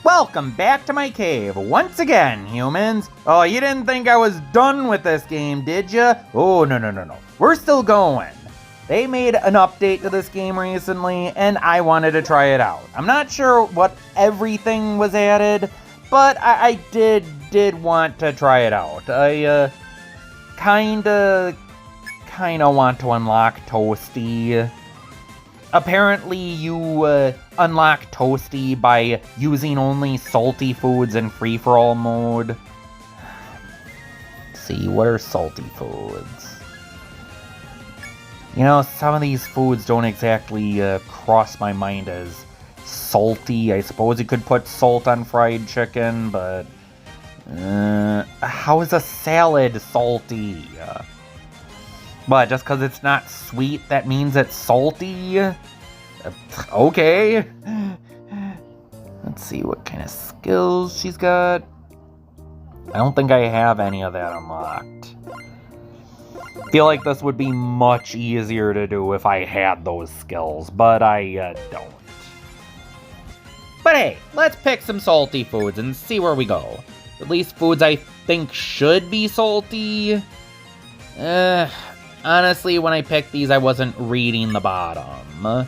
Welcome back to my cave, once again, humans. Oh, you didn't think I was done with this game, did ya? Oh, no. We're still going. They made an update to this game recently, and I wanted to try it out. I'm not sure what everything was added, but I did want to try it out. I, kinda want to unlock Toasty. Apparently, you unlock Toasty by using only salty foods in free-for-all mode. Let's see, what are salty foods? You know, some of these foods don't exactly cross my mind as salty. I suppose you could put salt on fried chicken, but how is a salad salty? But just because it's not sweet, that means it's salty? Okay. Let's see what kind of skills she's got. I don't think I have any of that unlocked. Feel like this would be much easier to do if I had those skills, but I don't. But hey, let's pick some salty foods and see where we go. At least foods I think should be salty. Honestly, when I picked these, I wasn't reading the bottom.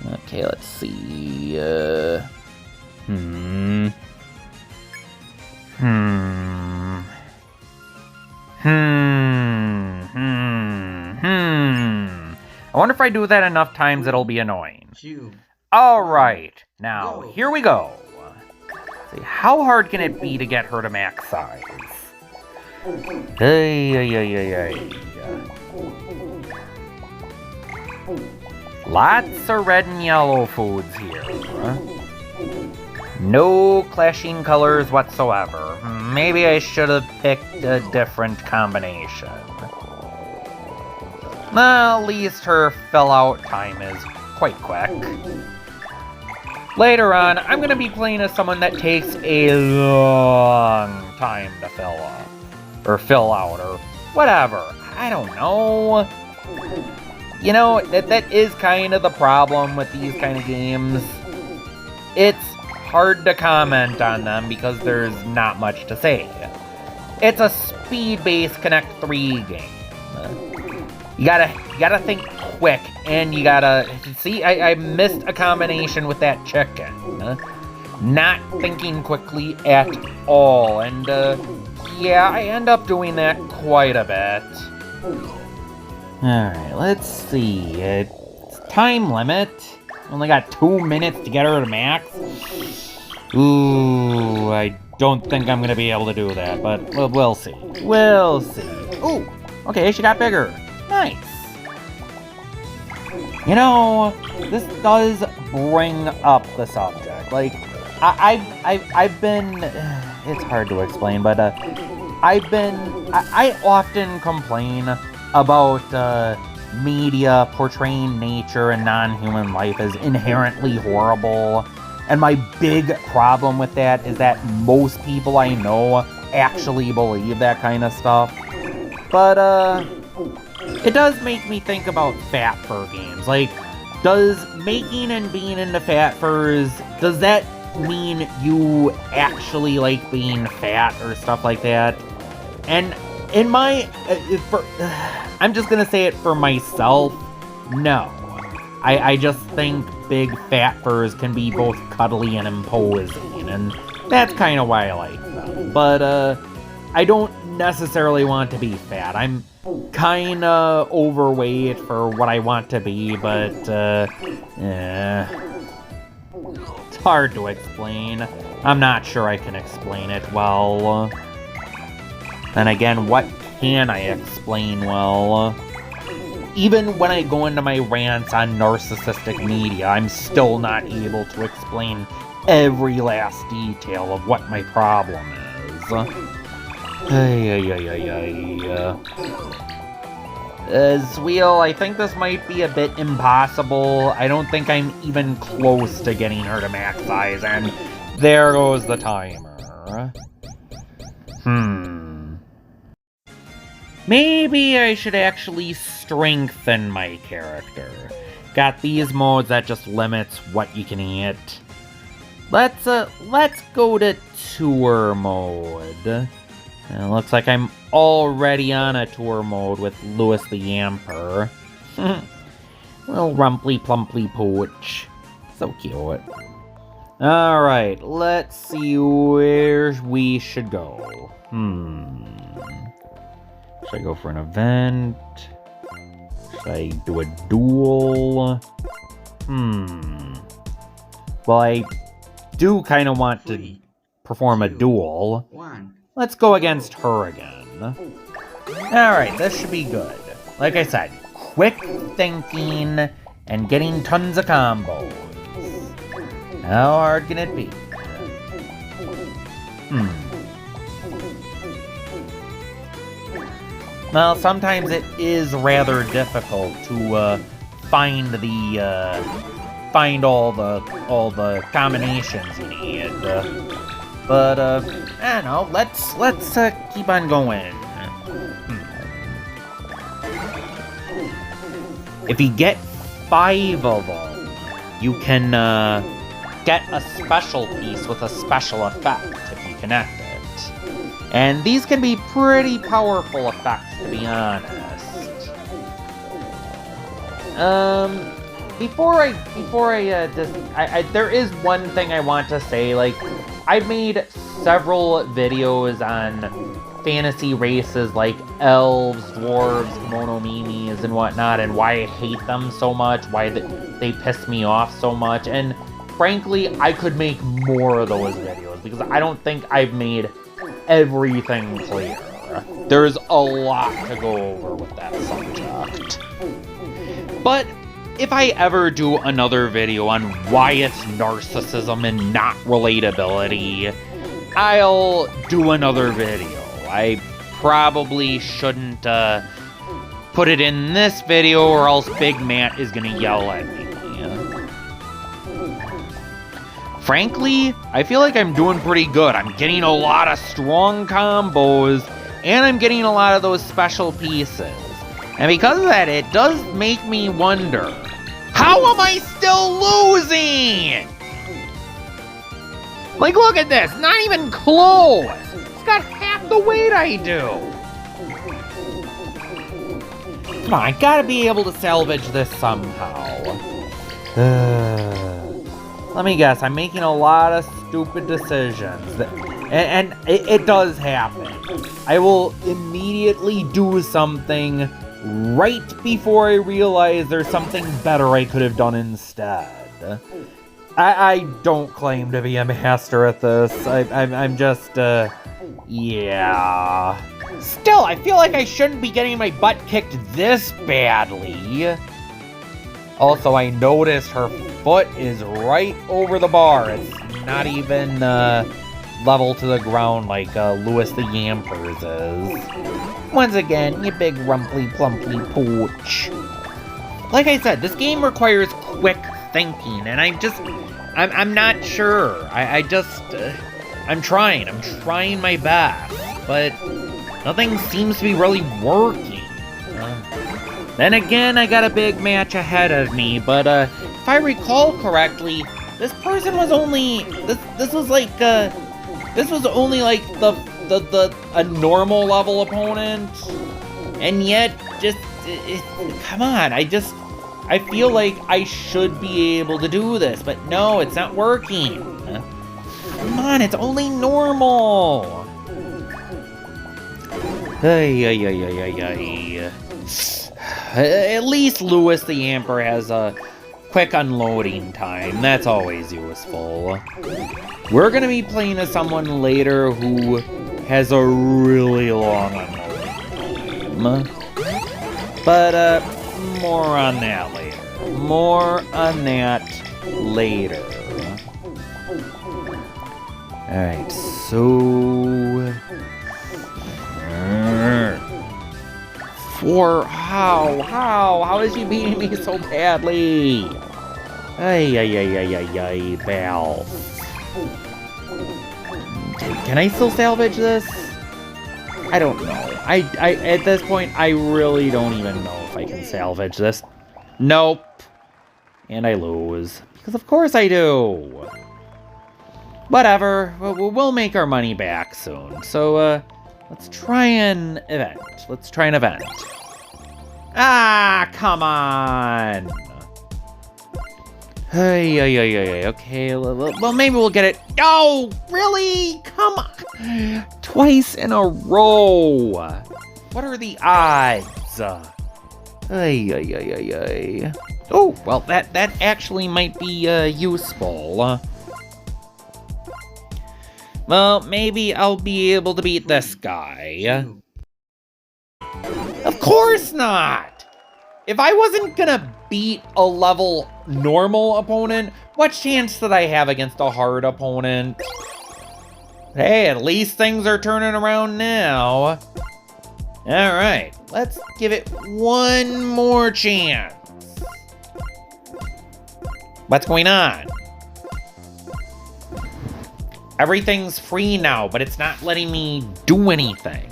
Okay, let's see. I wonder if I do that enough times, it'll be annoying. Alright, now, here we go. Let's see, how hard can it be to get her to max size? Lots of red and yellow foods here. No clashing colors whatsoever. Maybe I should have picked a different combination. Well, at least her fill-out time is quite quick. Later on, I'm going to be playing as someone that takes a long time to fill up. Or fill out, or whatever. I don't know. You know, that is kind of the problem with these kind of games. It's hard to comment on them because there's not much to say. It's a speed-based Connect 3 game. You gotta think quick, and you gotta... See, I missed a combination with that chicken. Not thinking quickly at all, and, yeah, I end up doing that quite a bit. Alright, let's see. It's time limit. Only got 2 minutes to get her to max. Ooh, I don't think I'm gonna be able to do that, but we'll see. We'll see. Ooh, okay, she got bigger. Nice. You know, this does bring up the subject. Like, I've been... It's hard to explain, but I often complain about media portraying nature and non-human life as inherently horrible. And my big problem with that is that most people I know actually believe that kind of stuff. But, it does make me think about fat fur games. Like, does making and being into fat furs, does that mean you actually like being fat or stuff like that? And in my, I'm just gonna say it for myself, no. I just think big fat furs can be both cuddly and imposing, and that's kind of why I like them. But, I don't necessarily want to be fat. I'm kinda overweight for what I want to be, but, it's hard to explain. I'm not sure I can explain it well. Then again, what can I explain well? Even when I go into my rants on narcissistic media, I'm still not able to explain every last detail of what my problem is. Zweil, I think this might be a bit impossible. I don't think I'm even close to getting her to max size, and there goes the timer. Maybe I should actually strengthen my character. Got these modes that just limits what you can eat. Let's go to tour mode. It looks like I'm already on a tour mode with Louis the Yamper. Little rumply plumply pooch. So cute. Alright, let's see where we should go. Should I go for an event? Should I do a duel? Well, I do kind of want to perform a duel. Let's go against her again. Alright, this should be good. Like I said, quick thinking and getting tons of combos. How hard can it be? Well, sometimes it is rather difficult to find all the combinations you need. But I don't know. Let's keep on going. If you get 5 of them, you can get a special piece with a special effect if you connect it. And these can be pretty powerful effects, to be honest. There is one thing I want to say. Like, I've made several videos on fantasy races like elves, dwarves, monomimis, and whatnot, and why I hate them so much, why they piss me off so much. And frankly, I could make more of those videos because I don't think I've made everything clear. There's a lot to go over with that subject. But if I ever do another video on why it's narcissism and not relatability, I'll do another video. I probably shouldn't put it in this video or else Big Matt is gonna yell at me. Frankly, I feel like I'm doing pretty good. I'm getting a lot of strong combos, and I'm getting a lot of those special pieces. And because of that, it does make me wonder, how am I still losing? Like, look at this, not even close. It's got half the weight I do. Come on, I gotta be able to salvage this somehow. Let me guess, I'm making a lot of stupid decisions. And it does happen. I will immediately do something right before I realize there's something better I could have done instead. I don't claim to be a master at this. I'm just, yeah. Still, I feel like I shouldn't be getting my butt kicked this badly. Also, I noticed her foot is right over the bar. It's not even level to the ground like Louis the Yamper's is. Once again, you big rumply plumply pooch. Like I said, this game requires quick thinking, and I'm not sure. I'm trying my best, but nothing seems to be really working. Then again, I got a big match ahead of me, but if I recall correctly, this person was only this was only like a normal level opponent, and yet come on, I feel like I should be able to do this, but no, it's not working. Come on, it's only normal. Ay. At least Louis the Yamper has a quick unloading time. That's always useful. We're gonna be playing as someone later who has a really long unloading time. But, more on that later. Alright, so... How is she beating me so badly? Ay, Baalf. Can I still salvage this? I don't know. I at this point, I really don't even know if I can salvage this. Nope. And I lose. Because of course I do. Whatever, we'll make our money back soon. So, let's try an event. Ah, come on! Hey, okay, well, maybe we'll get it. No, really? Come on! Twice in a row! What are the odds? Hey. Oh, well, that actually might be, useful. Well, maybe I'll be able to beat this guy. Of course not! If I wasn't gonna beat a level normal opponent, what chance did I have against a hard opponent? Hey, at least things are turning around now. Alright, let's give it one more chance. What's going on? Everything's free now, but it's not letting me do anything.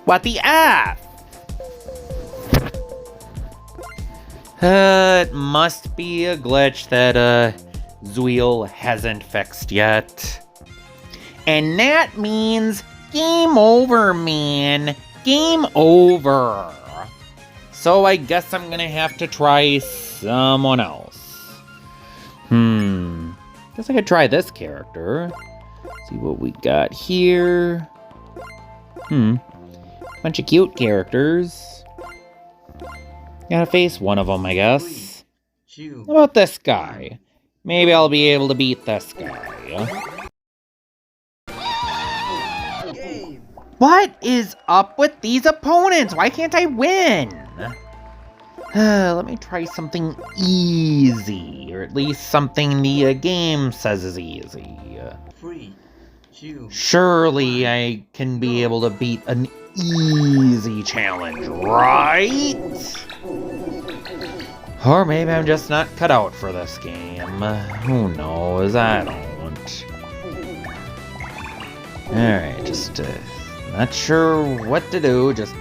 What the F? It must be a glitch that, Zuil hasn't fixed yet. And that means game over, man. Game over. So I guess I'm gonna have to try someone else. Guess I could try this character. See what we got here. Bunch of cute characters. Gotta face one of them, I guess. How about this guy? Maybe I'll be able to beat this guy. What is up with these opponents? Why can't I win? Let me try something easy, or at least something the game says is easy. Surely I can be able to beat an easy challenge, right? Or maybe I'm just not cut out for this game. Who knows? I don't. Alright, just not sure what to do. Just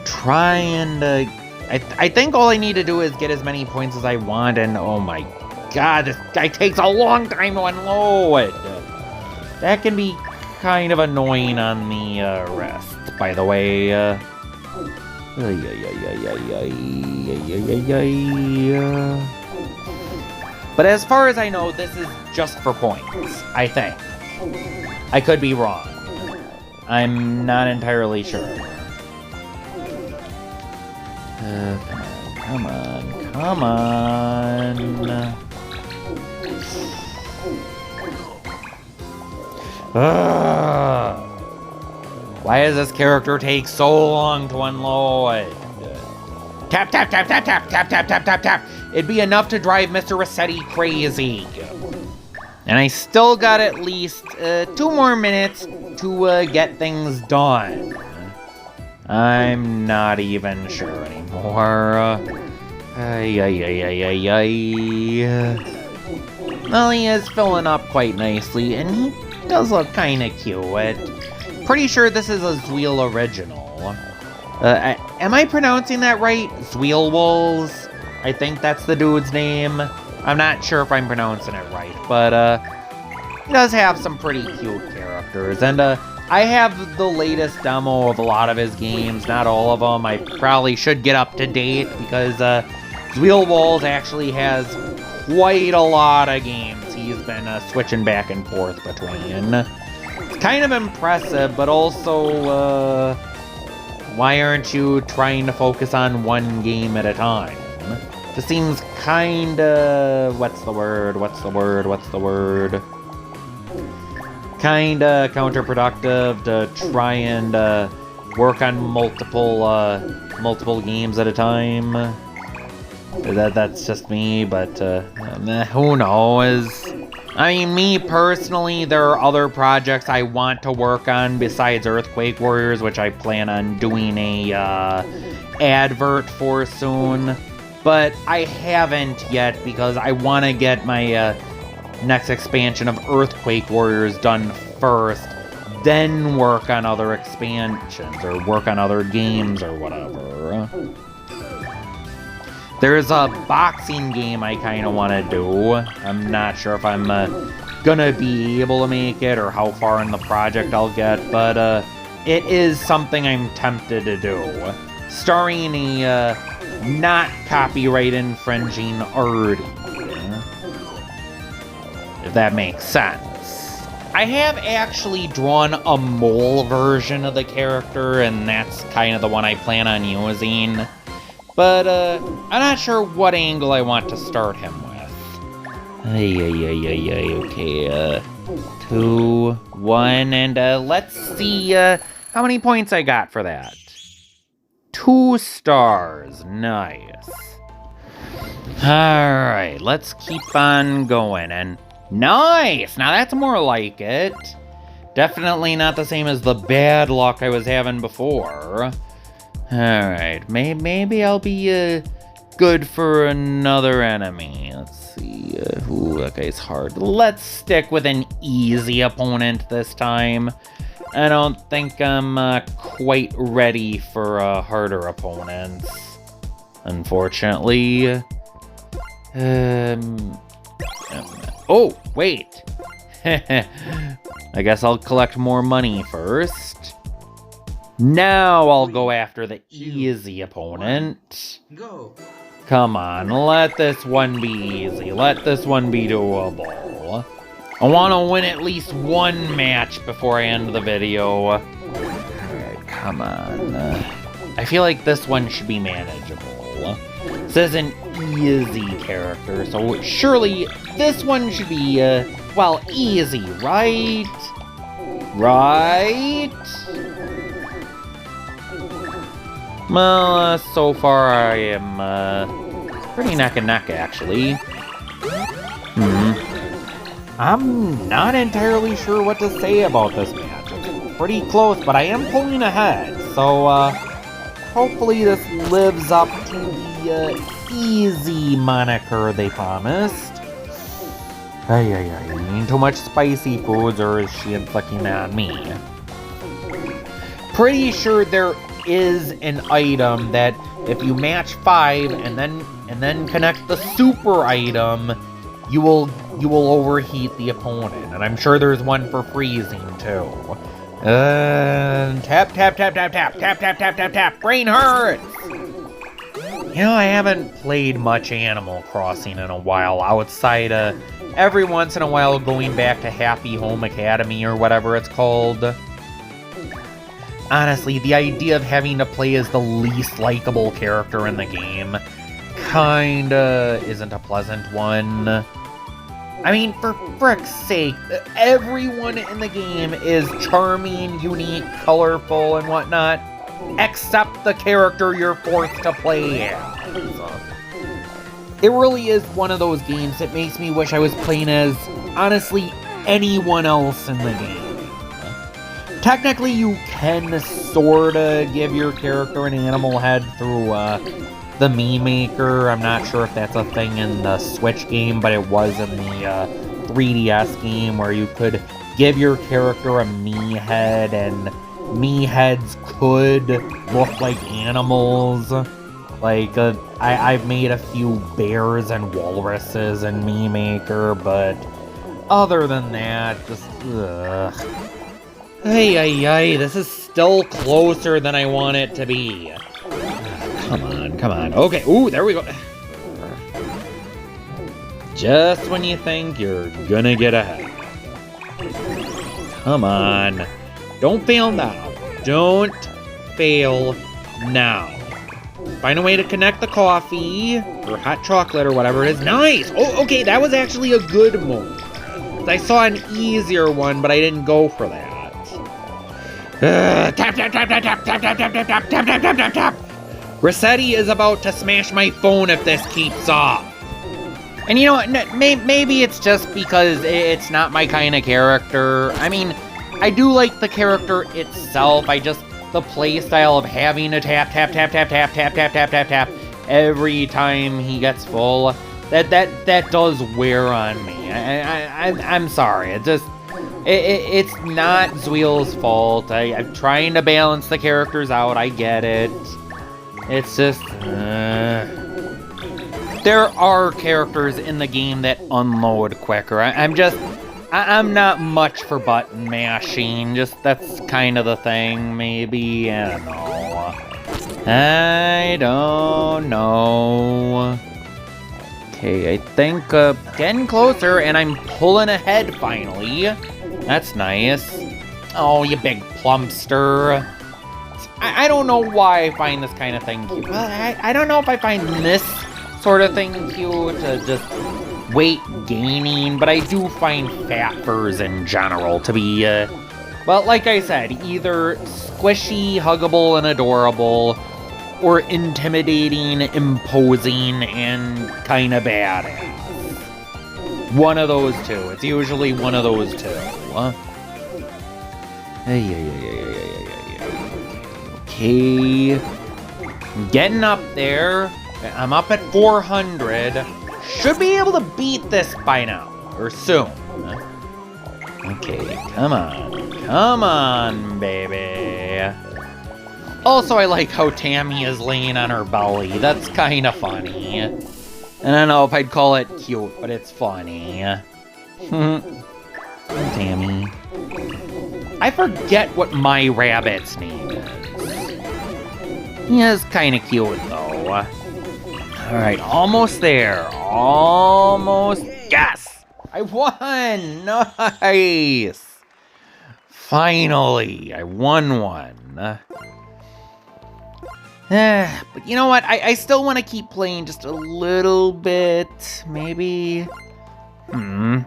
try and... I think all I need to do is get as many points as I want, and oh my god, this guy takes a long time to unload. That can be kind of annoying on the rest, by the way. But as far as I know, this is just for points, I think. I could be wrong. I'm not entirely sure. Come on. Why does this character take so long to unload? Tap. It'd be enough to drive Mr. Rossetti crazy. And I still got at least 2 more minutes to get things done. I'm not even sure anymore. Well, he is filling up quite nicely, and he does look kind of cute. Pretty sure this is a Zuil original. Am I pronouncing that right? ZuilWalls? I think that's the dude's name. I'm not sure if I'm pronouncing it right, but he does have some pretty cute characters, and I have the latest demo of a lot of his games, not all of them. I probably should get up to date because ZuilWalls actually has quite a lot of games he's been switching back and forth between. It's kind of impressive, but also, why aren't you trying to focus on one game at a time? Just seems kinda... What's the word? Kinda counterproductive to try and work on multiple games at a time. That's just me, but who knows? I mean, me personally, there are other projects I want to work on besides Earthquake Warriors, which I plan on doing a advert for soon. But I haven't yet because I want to get my next expansion of Earthquake Warriors done first, then work on other expansions or work on other games or whatever. There's a boxing game I kind of want to do. I'm not sure if I'm gonna be able to make it or how far in the project I'll get, but it is something I'm tempted to do. Starring a not copyright infringing arty, if that makes sense. I have actually drawn a mole version of the character, and that's kind of the one I plan on using. But I'm not sure what angle I want to start him with. Okay, 2, 1, and let's see how many points I got for that. 2 stars, nice. Alright, let's keep on going, and nice! Now that's more like it. Definitely not the same as the bad luck I was having before. Alright, maybe I'll be good for another enemy. Let's see. Ooh, that guy's hard. Let's stick with an easy opponent this time. I don't think I'm quite ready for harder opponents, unfortunately. Oh, wait. I guess I'll collect more money first. Now I'll go after the easy opponent. Go. Come on, let this one be easy. Let this one be doable. I want to win at least one match before I end the video. Alright, come on. I feel like this one should be manageable. This is an easy character, so surely this one should be, well, easy, right? Right? Well, so far I am pretty neck and neck, actually. I'm not entirely sure what to say about this match. It's pretty close, but I am pulling ahead, so hopefully this lives up to the easy moniker they promised. Eating too much spicy foods, or is she inflicting that on me? Pretty sure there is an item that if you match 5 and then connect the super item, you will overheat the opponent. And I'm sure there's one for freezing too. Tap, tap, tap, tap, tap, tap, tap, tap, tap, tap. Brain hurts! You know, I haven't played much Animal Crossing in a while, outside every once in a while going back to Happy Home Academy or whatever it's called. Honestly, the idea of having to play as the least likable character in the game kinda isn't a pleasant one. I mean, for frick's sake, everyone in the game is charming, unique, colorful, and whatnot, except the character you're forced to play as. It really is one of those games that makes me wish I was playing as, honestly, anyone else in the game. Technically, you can sorta give your character an animal head through the Mii Maker. I'm not sure if that's a thing in the Switch game, but it was in the 3DS game where you could give your character a Mii head, and Mii heads could look like animals. Like, I've made a few bears and walruses in Mii Maker, but other than that, just, ugh. Hey, this is still closer than I want it to be. Come on. Okay, ooh, there we go. Just when you think you're gonna get ahead. Come on. Don't fail now. Don't fail now. Find a way to connect the coffee, or hot chocolate, or whatever it is. Nice! Oh, okay, that was actually a good move. I saw an easier one, but I didn't go for that. Tap, tap, tap, tap, tap, tap, tap, tap, tap, tap, tap, tap, tap, tap, tap. Rossetti is about to smash my phone if this keeps up. And you know what, maybe it's just because it's not my kind of character. I mean, I do like the character itself, the playstyle of having to tap, tap, tap, tap, tap, tap, tap, tap, tap, tap, every time he gets full, that does wear on me. I'm sorry, it's not Zuil's fault. I'm trying to balance the characters out, I get it. It's just, There are characters in the game that unload quicker. I'm not much for button mashing. Just, that's kind of the thing, maybe. I don't know. I don't know. Okay, I think getting closer, and I'm pulling ahead finally. That's nice. Oh, you big plumpster. I don't know why I find this kind of thing cute. Well, I don't know if I find this sort of thing cute, just weight gaining, but I do find fat furs in general to be, well, like I said, either squishy, huggable, and adorable, or intimidating, imposing, and kind of badass. One of those two. It's usually one of those two. Okay. Getting up there. I'm up at 400. Should be able to beat this by now. Or soon. Okay, come on. Come on, baby. Also, I like how Tammy is laying on her belly. That's kind of funny. I don't know if I'd call it cute, but it's funny. Tammy. I forget what my rabbit's name is. He is kind of cute, though. Alright, almost there. Almost. Yes! I won! Nice! Finally, I won one. But you know what? I still want to keep playing just a little bit. Maybe. The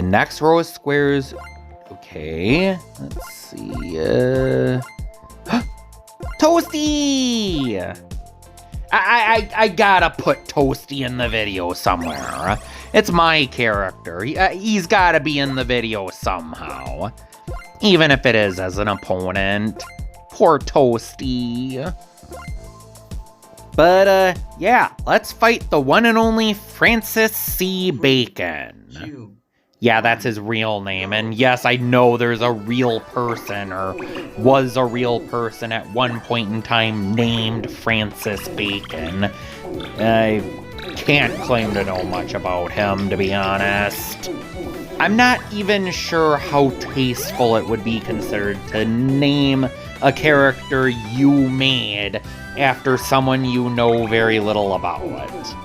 next row of squares. Okay. Let's see. Toasty! I gotta put Toasty in the video somewhere. It's my character. He's gotta be in the video somehow. Even if it is as an opponent. Poor Toasty. But, yeah, let's fight the one and only Francis C. Bacon. Yeah, that's his real name, and yes, I know there's a real person, or was a real person at one point in time named Francis Bacon. I can't claim to know much about him, to be honest. I'm not even sure how tasteful it would be considered to name a character you made after someone you know very little about.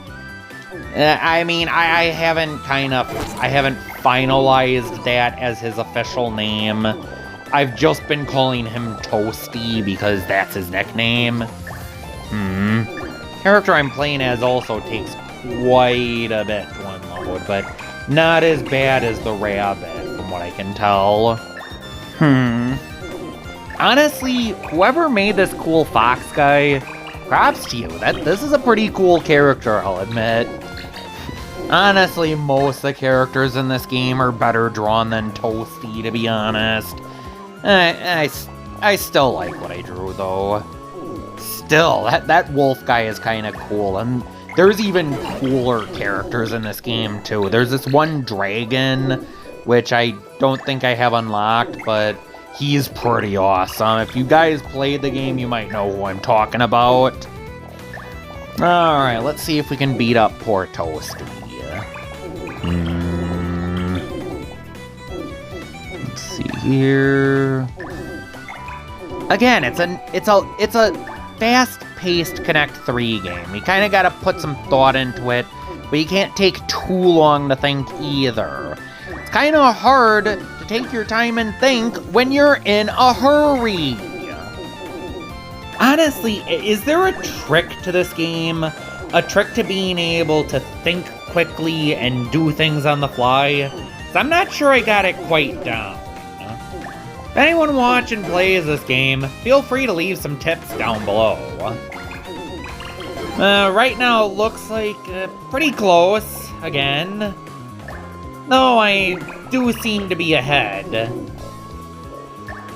I mean, I haven't finalized that as his official name. I've just been calling him Toasty because that's his nickname. Character I'm playing as also takes quite a bit to unload, but not as bad as the rabbit, from what I can tell. Honestly, whoever made this cool fox guy, props to you. This is a pretty cool character, I'll admit. Honestly, most of the characters in this game are better drawn than Toasty, to be honest. I still like what I drew, though. Still, that wolf guy is kind of cool, and there's even cooler characters in this game, too. There's this one dragon, which I don't think I have unlocked, but he's pretty awesome. If you guys played the game, you might know who I'm talking about. Alright, let's see if we can beat up poor Toasty. Let's see here. Again, it's a fast-paced Connect 3 game. You kind of got to put some thought into it, but you can't take too long to think either. It's kind of hard to take your time and think when you're in a hurry. Honestly, is there a trick to this game? A trick to being able to think quickly and do things on the fly? 'Cause I'm not sure I got it quite down. If anyone watching plays this game, feel free to leave some tips down below. Right now it looks like pretty close, again. Though I do seem to be ahead.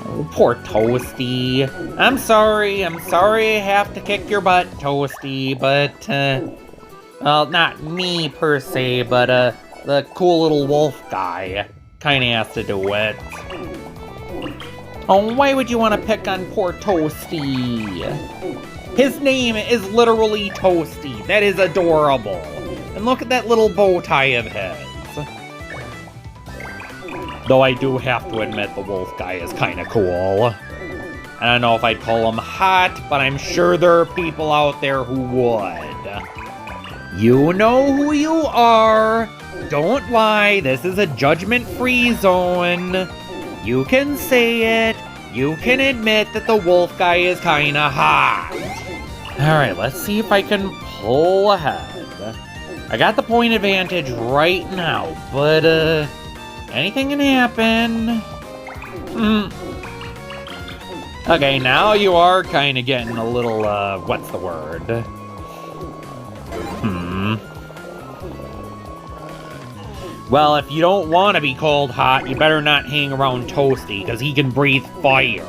Oh, poor Toasty. I'm sorry I have to kick your butt, Toasty, but, well, not me per se, but, the cool little wolf guy kinda has to do it. Oh, why would you want to pick on poor Toasty? His name is literally Toasty. That is adorable. And look at that little bow tie of his. Though I do have to admit the wolf guy is kind of cool. I don't know if I'd call him hot, but I'm sure there are people out there who would. You know who you are. Don't lie. This is a judgment-free zone. You can say it. You can admit that the wolf guy is kind of hot. Alright, let's see if I can pull ahead. I got the point advantage right now, but, anything can happen. Okay, now you are kind of getting a little, what's the word? Well, if you don't want to be called hot, you better not hang around Toasty, because he can breathe fire.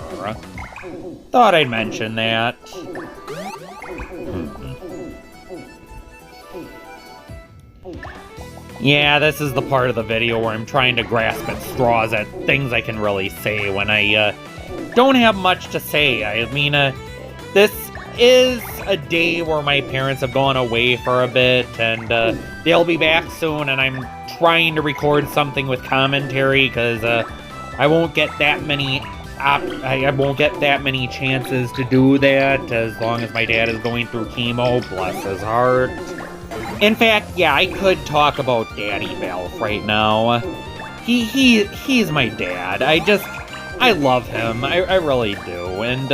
Thought I'd mention that. Yeah, this is the part of the video where I'm trying to grasp at straws at things I can really say when I, don't have much to say. I mean, this is a day where my parents have gone away for a bit, and, they'll be back soon, and I'm trying to record something with commentary, because, I won't get that many chances to do that, as long as my dad is going through chemo, bless his heart. In fact, yeah, I could talk about Daddy Baalf right now. He's my dad. I love him. I really do. And,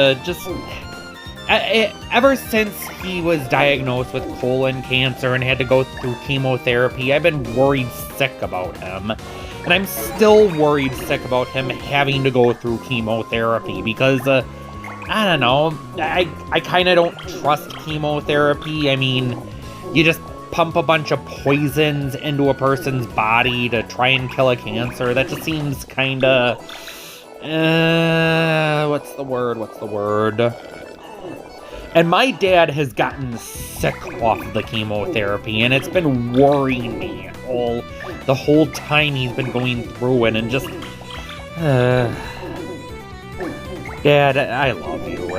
ever since he was diagnosed with colon cancer and had to go through chemotherapy, I've been worried sick about him. And I'm still worried sick about him having to go through chemotherapy because, I don't know, I kind of don't trust chemotherapy. I mean, you just pump a bunch of poisons into a person's body to try and kill a cancer. That just seems kind of, what's the word? And my dad has gotten sick off the chemotherapy, and it's been worrying me the whole time he's been going through it, and just, Dad, I love you.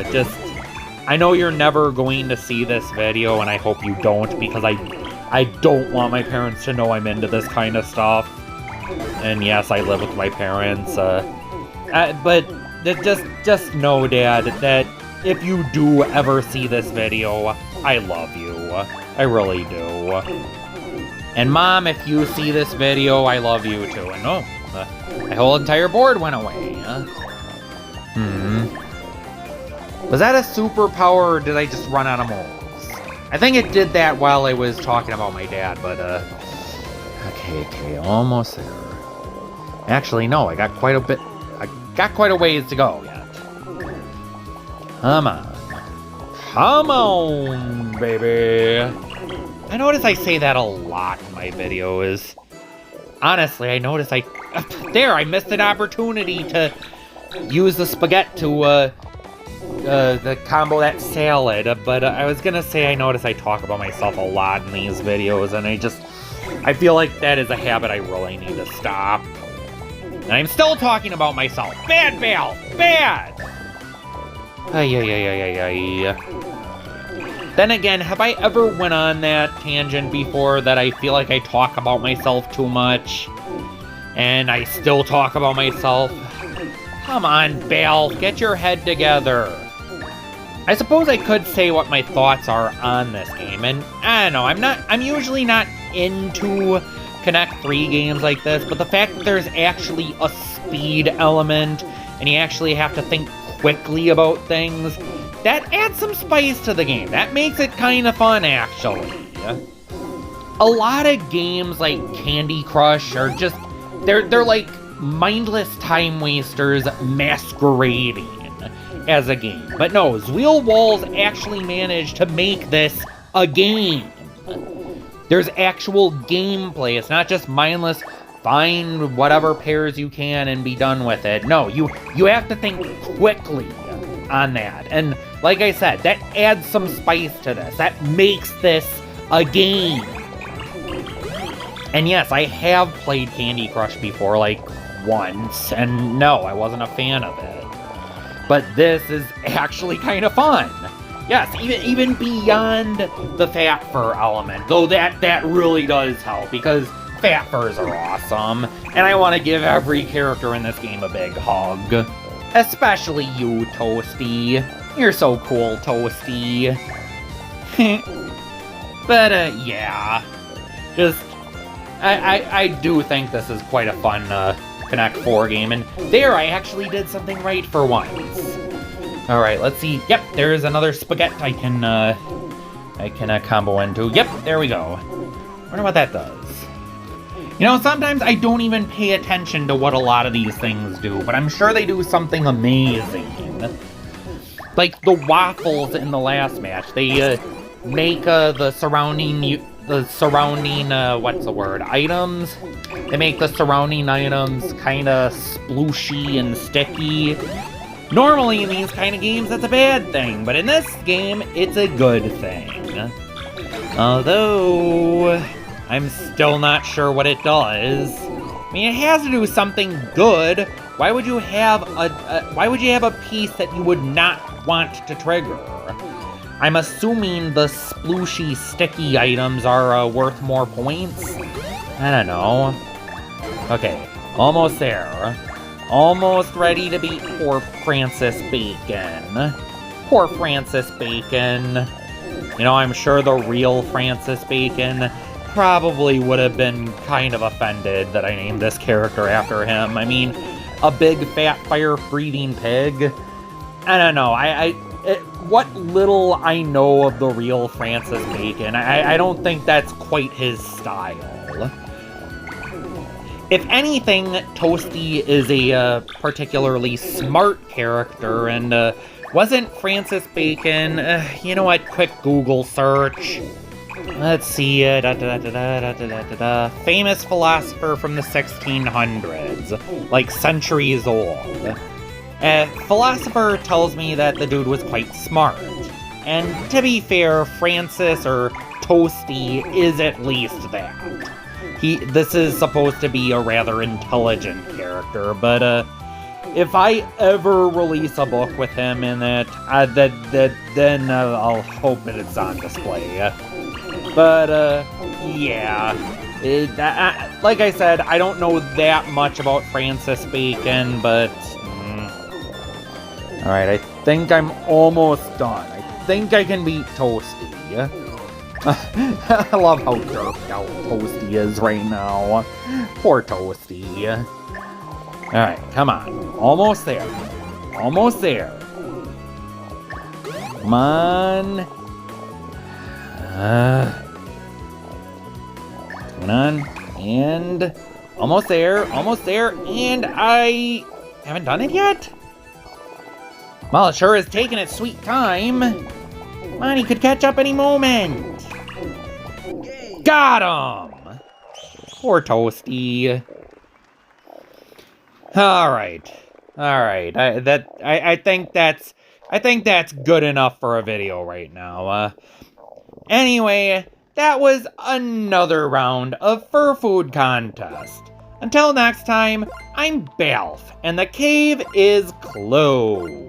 I know you're never going to see this video, and I hope you don't, because I don't want my parents to know I'm into this kind of stuff. And yes, I live with my parents, but just know, Dad, that if you do ever see this video, I love you. I really do. And Mom, if you see this video, I love you too. And oh, my whole entire board went away. Was that a superpower, or did I just run out of molds? I think it did that while I was talking about my dad, but, okay, almost there. Actually, no, I got quite a ways to go yet. Come on, baby. I notice I say that a lot in my videos. Honestly, I notice I missed an opportunity to use the spaghetti to, the combo that salad, but I was gonna say I notice I talk about myself a lot in these videos, and I feel like that is a habit I really need to stop. And I'm still talking about myself. Bad, Baalf! Bad! Then again, have I ever went on that tangent before that I feel like I talk about myself too much? And I still talk about myself? Come on, Baalf, get your head together. I suppose I could say what my thoughts are on this game, and I don't know, I'm usually not into Connect 3 games like this, but the fact that there's actually a speed element, and you actually have to think quickly about things, that adds some spice to the game. That makes it kind of fun, actually. A lot of games like Candy Crush are just, they're like mindless time wasters masquerading as a game. But no, ZuilWalls actually managed to make this a game. There's actual gameplay. It's not just mindless, find whatever pairs you can and be done with it. No, you have to think quickly on that. And like I said, that adds some spice to this. That makes this a game. And yes, I have played Candy Crush before, like, once, and no, I wasn't a fan of it. But this is actually kind of fun. Yes, even beyond the fat fur element, though that really does help, because fat furs are awesome, and I want to give every character in this game a big hug. Especially you, Toasty. You're so cool, Toasty. But, yeah. Just, I do think this is quite a fun, Connect 4 game, and there I actually did something right for once. Alright, let's see. Yep, there's another spaghetti I can combo into. Yep, there we go. Wonder what that does. You know, sometimes I don't even pay attention to what a lot of these things do, but I'm sure they do something amazing. Like the waffles in the last match, they make the surrounding items. They make the surrounding items kind of splooshy and sticky. Normally in these kind of games, that's a bad thing, but in this game, it's a good thing. Although, I'm still not sure what it does. I mean, it has to do something good. Why would you have a piece that you would not want to trigger? I'm assuming the splooshy, sticky items are worth more points? I don't know. Okay, almost there. Almost ready to beat poor Francis Bacon. Poor Francis Bacon. You know, I'm sure the real Francis Bacon probably would have been kind of offended that I named this character after him. I mean, a big, fat, fire-breathing pig. I don't know. What little I know of the real Francis Bacon, I don't think that's quite his style. If anything, Toasty is a particularly smart character, and wasn't Francis Bacon, you know what, quick Google search. Let's see, famous philosopher from the 1600s, like centuries old. Philosopher tells me that the dude was quite smart. And to be fair, Francis, or Toasty, is at least that. This is supposed to be a rather intelligent character, but if I ever release a book with him in it, then I'll hope that it's on display. But yeah, like I said, I don't know that much about Francis Bacon, but all right, I think I'm almost done. I think I can beat Toasty. I love how derped out Toasty is right now. Poor Toasty. Alright, come on. Almost there. Almost there. Come on. Coming on. And almost there. Almost there. And I haven't done it yet? Well, it sure is taking its sweet time. Come on, he could catch up any moment. Got him! Poor Toasty. All right. I think that's good enough for a video right now. Anyway, that was another round of Fur Food Contest. Until next time, I'm Baalf, and the cave is closed.